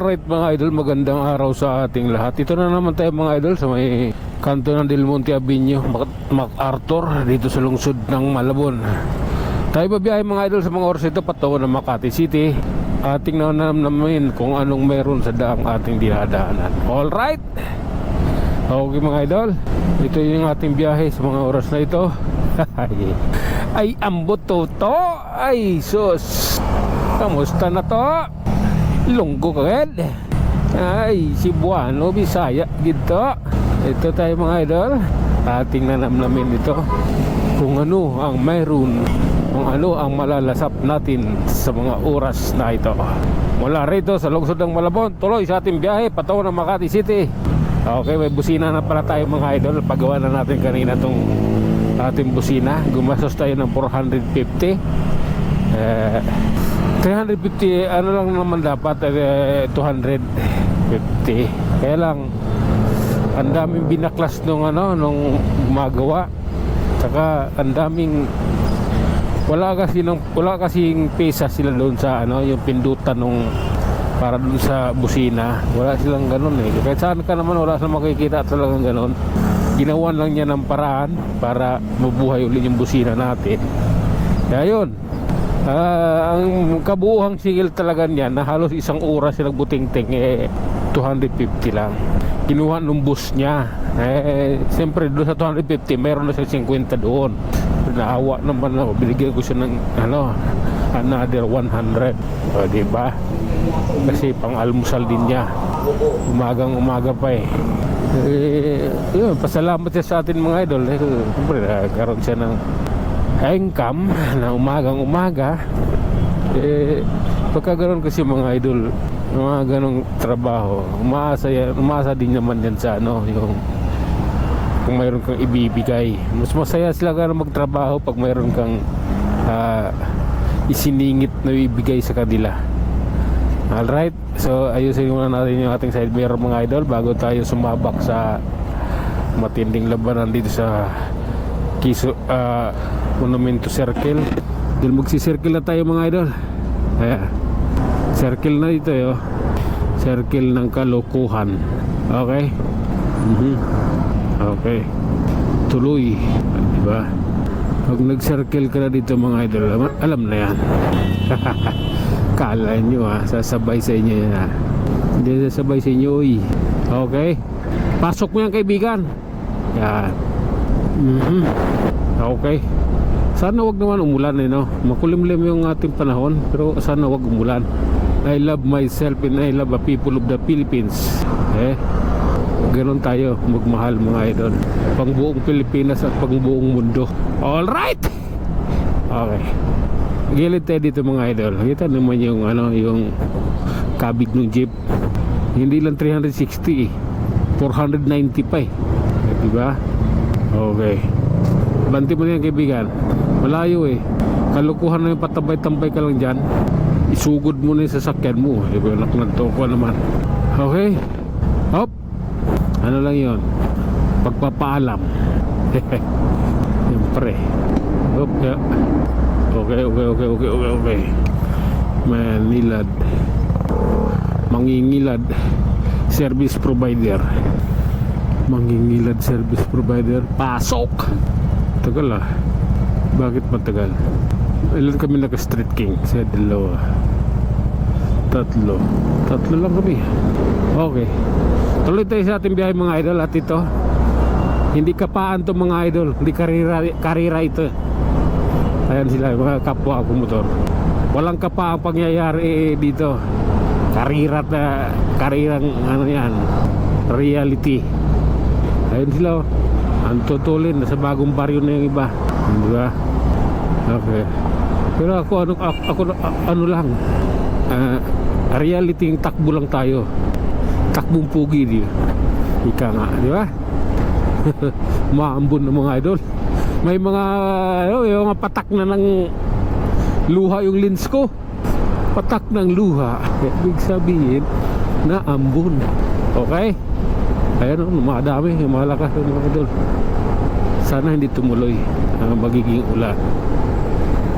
Alright mga idol, magandang araw sa ating lahat. Ito na naman tayo mga idol sa may kanto ng Del Monte Avenue, MacArthur, dito sa lungsod ng Malabon. Tayo babiyahe mga idol sa mga oras ito patungo ng Makati City. Ating naman kung anong meron sa daang ating dinadaanan. Alright, okay mga idol, ito yung ating biyahe sa mga oras na ito. Ay ambot to. Ay sus, kamusta na to? Lunggo kagad. Ay Cebuano, Bisaya dito. Ito tayo mga idol, ating nanamnamin ito kung ano ang mayroon, kung ano ang malalasap natin sa mga oras na ito. Mula rito sa lungsod ng Malabon, tuloy sa ating biyahe patungo ng Makati City. Okay, may busina na pala tayo mga idol. Pagawa na natin kanina tong ating busina. Gumastos tayo ng 450. 350 ano lang naman dapat, 250. Kaya lang ang daming binaklas nung gumagawa. Saka ang daming wala kasing pesa sila doon sa yung pindutan nung para doon sa busina. Wala silang ganun eh. Kahit saan ka naman wala silang makikita talagang ganun. Ginawan lang niya ng paraan para mabuhay ulit yung busina natin. Kaya yun, ang kabuuhang sigil talaga niyan na halos isang oras silang buting-ting 250 lang. Kinuha nung bus niya. Siyempre doon sa 250 meron na siya 50 doon. Naawa naman ako, binigyan ko siya ng another 100. O diba? Kasi pang almusal din niya. Umagang-umaga pa yun, pasalamat siya sa atin mga idol. Siyempre nagkaroon siya ng income na umagang-umaga. Pagka ganoon kasi mga idol, mga ganong trabaho, umasa din naman yan sa yung kung mayroon kang ibibigay. Mas masaya sila magtrabaho pag mayroon kang isiningit na ibigay sa kanila. Alright, so ayusin muna natin yung ating side mirror mga idol bago tayo sumabak sa matinding labanan dito sa Monumento Circle. Dahil magsisircle na tayo mga idol. Ayan, circle na dito circle ng kalokohan. Okay. Okay, tuloy, diba? Pag nag-circle ka na dito mga idol, alam na yan. Kala nyo sasabay sa inyo yan Hindi sasabay sa inyo Okay, pasok mo yan kaibigan. Yan. Okay, sana wag naman umulan makulimlim yung ating panahon, pero sana wag umulan. I love myself and I love the people of the Philippines. Ganon tayo magmahal mga idol, pang buong Pilipinas at pang buong mundo. Alright, okay, gilid tayo dito mga idol. Kita naman yung yung kabig ng jeep. Hindi lang 360 490 pa diba? Okay, banti mo na yan kaibigan. Malayo kalukuhan na yung patambay-tambay ka lang dyan. Isugod mo na yung sasakyan mo. Diba, naklanto ko naman. Okay, hop, ano lang yun, pagpapaalam. Siyempre. Hop, yeah. Okay. Manilad, mangingilad service provider. Mangingilad service provider. Pasok. Tagal Bakit matagal? Ilan kami naka-street king? Sa dalawa. Tatlo lang kami. Okay, tuloy tayo sa ating biyahe mga idol. At ito, hindi kapaan to mga idol, hindi karira ito. Ayan sila mga kapwa ko motor. Walang kapaang pangyayari dito. Karirang yan, reality. Ayun sila ang tutulin sa bagong baryo na yung iba, diba? Okay, pero ako lang, reality yung takbo lang tayo. Takbong pugi di ika nga, diba? Maambon ng mga idol. May mga yung mga patak na ng luha yung lens ko. Patak ng luha, ibig sabihin na ambon. Okay, ayan madami, malakas yung mga idol. Sana hindi tumuloy ang magiging ulan.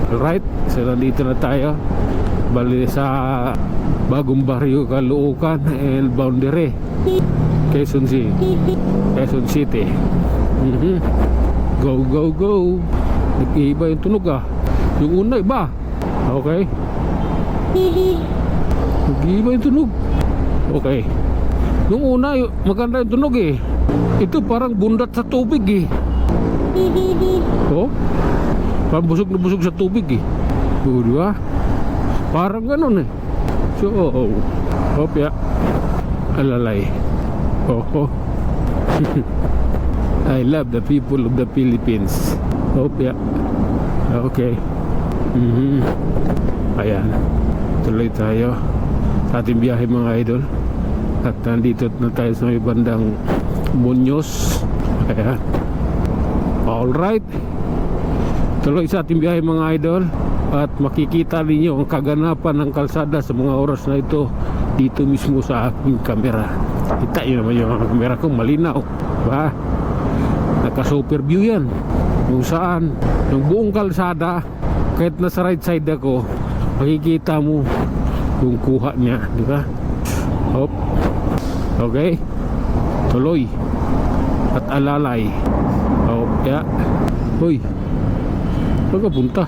Alright, so nandito na tayo. Bali sa Bagong Barrio, Caloocan and Boundary, Quezon City. Quezon City. Go, go, go. Nag-iiba yung tunog ah. Yung una iba. Okay. Nag-iiba yung tunog. Okay. Yung una, maganda yung tunog eh. Ito parang bundat sa tubig eh. Oh, parang busog na busog sa tubig eh. Oh, di ba? Parang ganun eh. So, hopya. Alalay. Oh. I love the people of the Philippines. Hopya. Okay. Ayan. Tuloy tayo sa ating biyahe mga idol. At nandito na tayo sa may bandang Muñoz. Ayan. Alright. Tuloy sa ating biyahe mga idol. At makikita ninyo ang kaganapan ng kalsada sa mga oras na ito dito mismo sa aking kamera. Kita nyo naman yung kamera ko, malinaw, diba? Naka super view yan, kung saan yung buong kalsada, kahit nasa right side ako, makikita mo yung kuha niya, diba? Hop. Okay, tuloy at alalay. Hop ya. Hoy, saan ka punta?